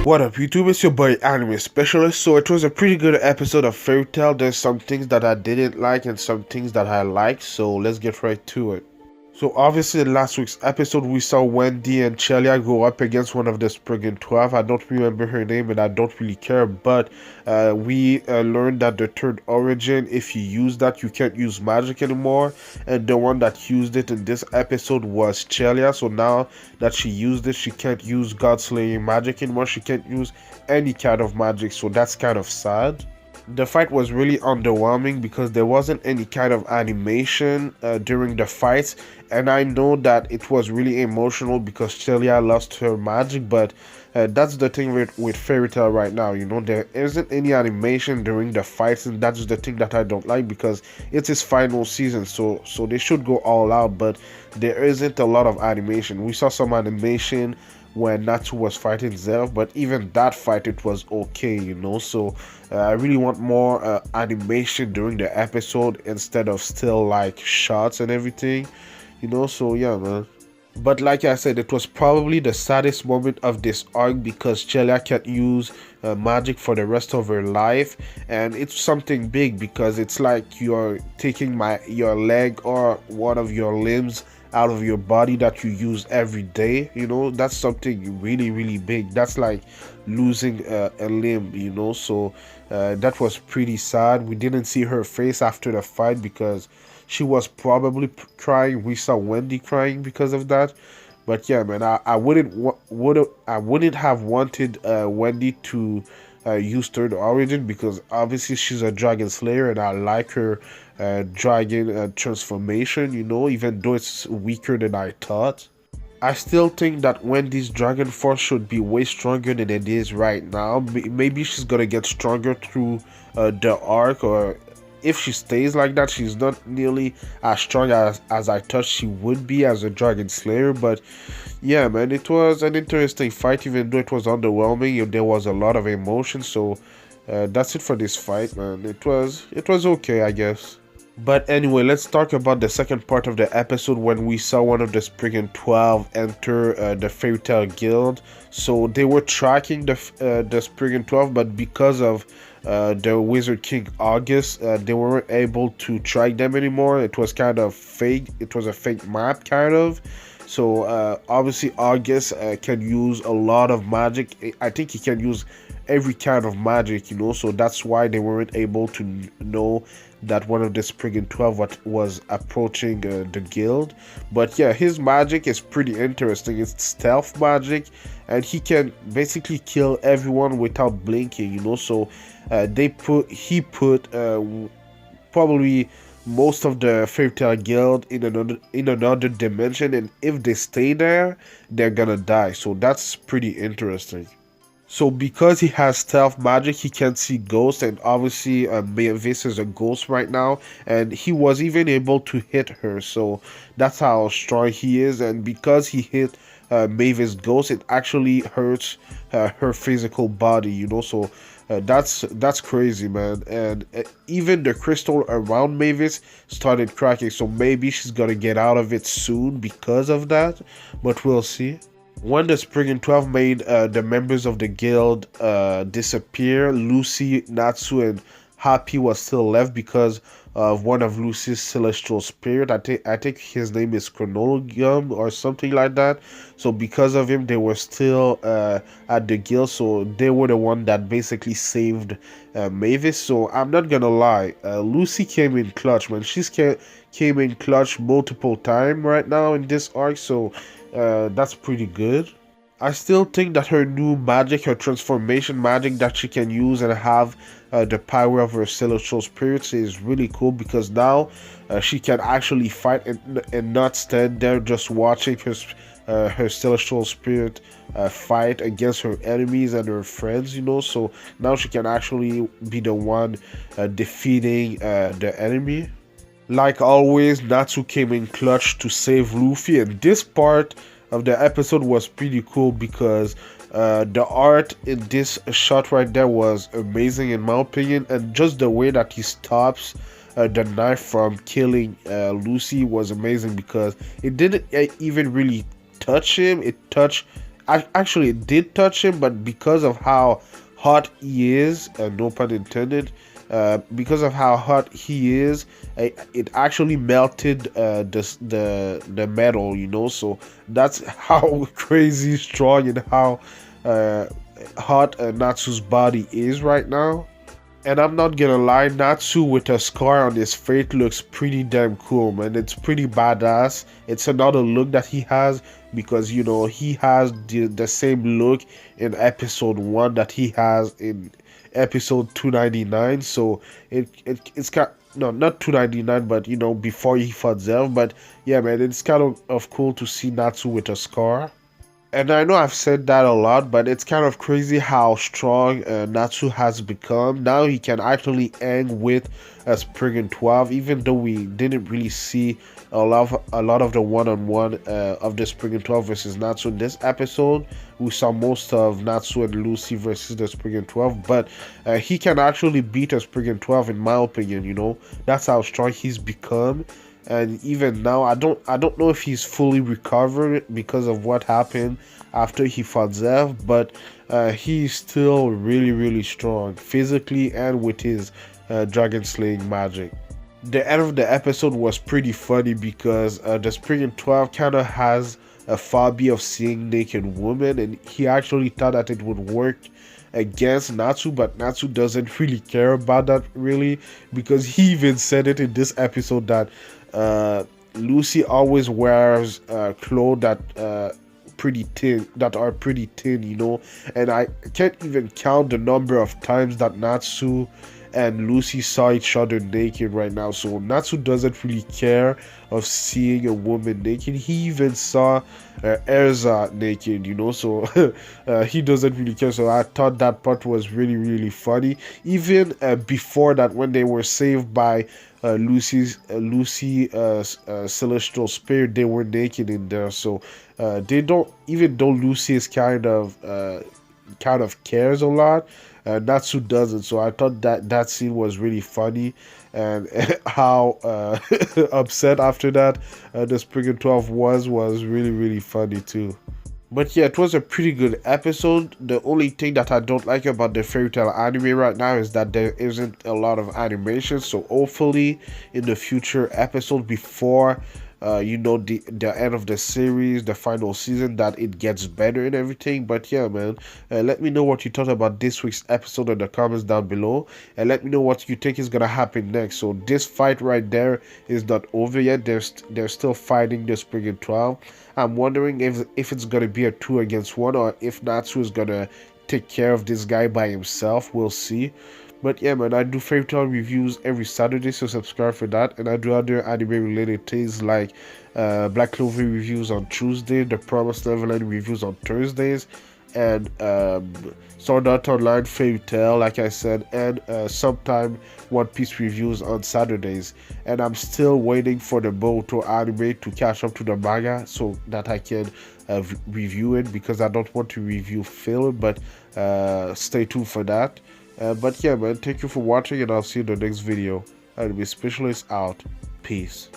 What up YouTube, it's your boy Anime Specialist. So it was a pretty good episode of Fairy Tail. There's some things that I didn't like and some things that I liked, so let's get right to it. So obviously in last week's episode we saw Wendy and Chelia go up against one of the Spriggan 12. I don't remember her name and I don't really care, but we learned that the third origin, if you use that, you can't use magic anymore, and the one that used it in this episode was Chelia. So now that she used it, she can't use God-slaying magic anymore. She can't use any kind of magic, so that's kind of sad. The fight was really underwhelming because there wasn't any kind of animation during the fights, and I know that it was really emotional because Celia lost her magic, but that's the thing with Fairy Tail right now. You know, there isn't any animation during the fights, and that's the thing that I don't like because it's his final season, so they should go all out, but there isn't a lot of animation. We saw some animation when Natsu was fighting Zelf, but even that fight, it was okay, you know. So I really want more animation during the episode instead of still like shots and everything, you know. So yeah, man. But like I said, it was probably the saddest moment of this arc because Chelia can't use magic for the rest of her life, and it's something big because it's like you're taking your leg or one of your limbs out of your body that you use every day. You know, that's something really big. That's like losing a limb, you know. So that was pretty sad. We didn't see her face after the fight because she was probably crying. We saw Wendy crying because of that. But yeah, man, I wouldn't have wanted Wendy to use third origin because obviously she's a dragon slayer and I like her dragon transformation, you know, even though it's weaker than I thought. I still think that Wendy's Dragon Force should be way stronger than it is right now. Maybe she's gonna get stronger through the arc, or if she stays like that, she's not nearly as strong as I thought she would be as a Dragon Slayer. But yeah, man, it was an interesting fight, even though it was underwhelming. There was a lot of emotion, so that's it for this fight, man. It was okay, I guess. But anyway, let's talk about the second part of the episode when we saw one of the Spriggan 12 enter the Fairy Tail Guild. So they were tracking the Spriggan 12, but because of the Wizard King August, they weren't able to track them anymore. It was kind of fake. It was a fake map, kind of. So obviously August can use a lot of magic. I think he can use every kind of magic, you know. So that's why they weren't able to know that one of the Spriggan 12 was approaching the guild. But yeah, his magic is pretty interesting. It's stealth magic, and he can basically kill everyone without blinking, you know. So he put probably most of the Fairy Tail Guild in another dimension, and if they stay there, they're gonna die. So that's pretty interesting. So because he has stealth magic, he can see ghosts, and obviously Mavis is a ghost right now, and he was even able to hit her. So that's how strong he is, and because he hit Mavis' ghost, it actually hurts her physical body, you know. So that's crazy, man. And even the crystal around Mavis started cracking, so maybe she's gonna get out of it soon because of that, but we'll see. When the Spriggan 12 made the members of the guild disappear, Lucy, Natsu, and Happy was still left because of one of Lucy's celestial spirit. I think his name is Chronologium or something like that. So because of him, they were still at the guild. So they were the one that basically saved Mavis. So I'm not gonna lie, Lucy came in clutch, man. Came in clutch multiple times right now in this arc. So that's pretty good. I still think that her new magic, her transformation magic that she can use and have the power of her celestial spirits is really cool because now she can actually fight and not stand there just watching her celestial spirit fight against her enemies and her friends, you know. So now she can actually be the one defeating the enemy. Like always, Natsu came in clutch to save Luffy, and this part of the episode was pretty cool because the art in this shot right there was amazing in my opinion, and just the way that he stops the knife from killing Lucy was amazing because it didn't even really touch him. It touched actually it did touch him, but because of how hot he is, no pun intended, because of how hot he is, it actually melted the metal, you know. So that's how crazy strong and how uh, hot Natsu's body is right now. And I'm not gonna lie, Natsu with a scar on his face looks pretty damn cool, man. It's pretty badass. It's another look that he has because, you know, he has the same look in episode 1 that he has in episode 299. So it's kind, no, not 299, but, you know, before he fought Zelf. But yeah, man, it's kind of cool to see Natsu with a scar. And I know I've said that a lot, but it's kind of crazy how strong Natsu has become. Now he can actually hang with Spriggan 12, even though we didn't really see a lot of the one-on-one of the Spriggan 12 versus Natsu in this episode. We saw most of Natsu and Lucy versus the Spriggan 12, but he can actually beat a Spriggan 12 in my opinion. You know, that's how strong he's become. And even now, I don't know if he's fully recovered because of what happened after he fought Zev, but he's still really strong physically and with his dragon slaying magic. The end of the episode was pretty funny because the Spriggan 12 kind of has a phobia of seeing naked women, and he actually thought that it would work against Natsu, but Natsu doesn't really care about that really, because he even said it in this episode that Lucy always wears clothes that are pretty thin, you know. And I can't even count the number of times that Natsu and Lucy saw each other naked right now. So Natsu doesn't really care of seeing a woman naked. He even saw Erza naked, you know. So he doesn't really care. So I thought that part was really funny. Even before that, when they were saved by Lucy celestial spirit, they were naked in there. So they don't, even though Lucy is kind of cares a lot, Natsu doesn't. So I thought that scene was really funny, and how upset after that the Spriggan 12 was really funny too. But yeah, it was a pretty good episode. The only thing that I don't like about the Fairy Tail anime right now is that there isn't a lot of animation. So hopefully in the future episode before you know, the end of the series, the final season, that it gets better and everything. But yeah, man, let me know what you thought about this week's episode in the comments down below, and let me know what you think is gonna happen next. So this fight right there is not over yet. They're still fighting the Spriggan 12. I'm wondering if it's gonna be a 2 against 1, or if Natsu is gonna take care of this guy by himself. We'll see. But yeah, man, I do Fairy Tail reviews every Saturday, so subscribe for that. And I do other anime related things like Black Clover reviews on Tuesday, The Promised Neverland reviews on Thursdays, and Sword Art Online Fairy Tail, like I said, and sometime One Piece reviews on Saturdays. And I'm still waiting for the Boruto anime to catch up to the manga so that I can review it, because I don't want to review filler, but stay tuned for that. But yeah, man, thank you for watching, and I'll see you in the next video. Anime Specialist out. Peace.